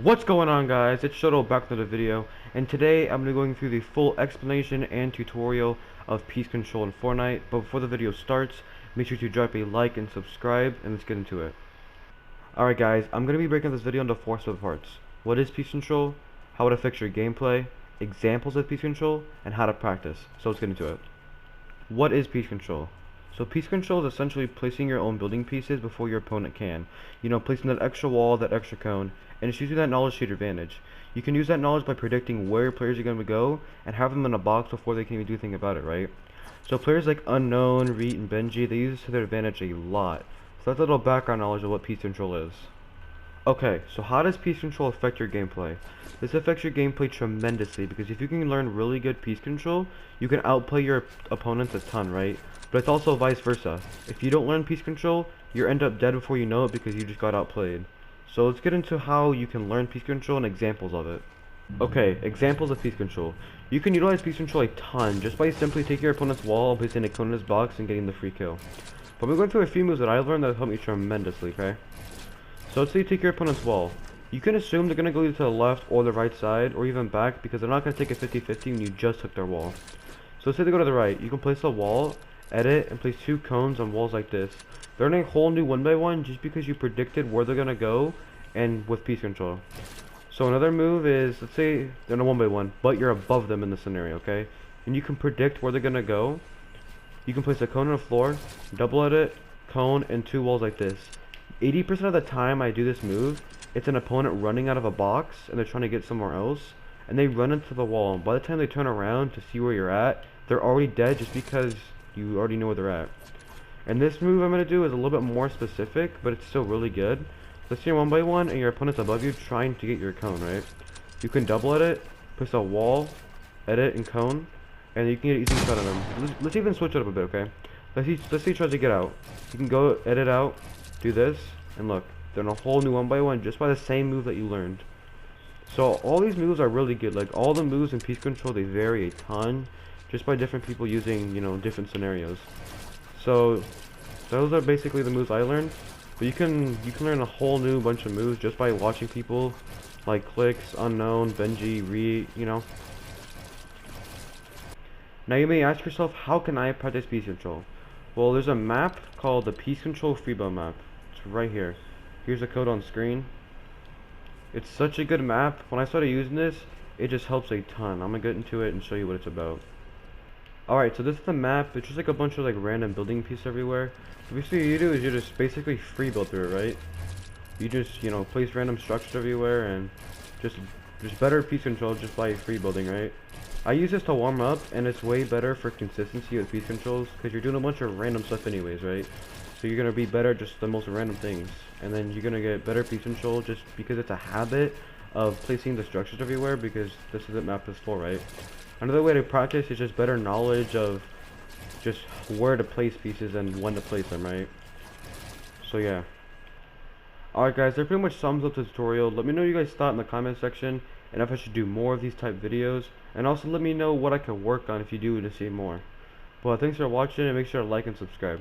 What's going on, guys? It's Shotowtf back to the video, and today I'm going to be going through the full explanation and tutorial of piece control in Fortnite. But before the video starts, make sure to drop a like and subscribe, and let's get into it. Alright guys, I'm going to be breaking this video into four subparts. What is piece control, how it affects your gameplay, examples of piece control, and how to practice. So let's get into it. What is piece control? So piece control is essentially placing your own building pieces before your opponent can. Placing that extra wall, that extra cone, and it's using that knowledge to your advantage. You can use that knowledge by predicting where your players are going to go and have them in a box before they can even do anything about it, right? So players like Unknown, Reet, and Benji, they use this to their advantage a lot. So that's a little background knowledge of what piece control is. Okay, so how does piece control affect your gameplay? This affects your gameplay tremendously because if you can learn really good piece control, you can outplay your opponents a ton, right? But it's also vice versa. If you don't learn piece control, you end up dead before you know it because you just got outplayed. So let's get into how you can learn piece control and examples of it. Okay, examples of piece control. You can utilize piece control a ton just by simply taking your opponent's wall, placing a cone in his box, and getting the free kill. But I'm going through a few moves that I learned that helped me tremendously, okay? So let's say you take your opponent's wall. You can assume they're going to go either to the left or the right side, or even back, because they're not going to take a 50-50 when you just took their wall. So let's say they go to the right. You can place a wall, edit, and place two cones on walls like this. They're in a whole new 1x1 just because you predicted where they're going to go, and with piece control. So another move is, let's say they're in a 1x1, but you're above them in the scenario, okay? And you can predict where they're going to go. You can place a cone on the floor, double edit, cone, and two walls like this. 80% of the time I do this move, it's an opponent running out of a box and they're trying to get somewhere else, and they run into the wall, and by the time they turn around to see where you're at, they're already dead just because you already know where they're at. And this move I'm going to do is a little bit more specific, but it's still really good. Let's say you're 1x1 and your opponent's above you trying to get your cone, right? You can double edit, place a wall, edit, and cone, and you can get an easy shot on them. Let's even switch it up a bit, okay? Let's see he tries to get out. You can go edit out, do this, and look, they're in a whole new 1x1 just by the same move that you learned. So all these moves are really good. Like all the moves in piece control, they vary a ton just by different people using, different scenarios. So those are basically the moves I learned. But you can learn a whole new bunch of moves just by watching people like Clicks, Unknown, Benji, Reet, Now you may ask yourself, how can I practice piece control? Well, there's a map called the piece control freebow map. It's right here. Here's the code on screen. It's such a good map. When I started using this, it just helps a ton. I'm gonna get into it and show you what it's about. Alright, so this is the map. It's just like a bunch of like random building pieces everywhere. So basically what you do is you just basically free build through it, right? You just, place random structures everywhere and just better piece control just by free building, right? I use this to warm up, and it's way better for consistency with piece controls because you're doing a bunch of random stuff anyways, right? So you're gonna be better just the most random things, and then you're gonna get better piece control just because it's a habit of placing the structures everywhere because this is what map is for, right? Another way to practice is just better knowledge of just where to place pieces and when to place them, right? So yeah. Alright guys, that pretty much sums up the tutorial. Let me know what you guys thought in the comment section, and if I should do more of these type videos, and also let me know what I can work on if you do to see more. Well, thanks for watching, and make sure to like and subscribe.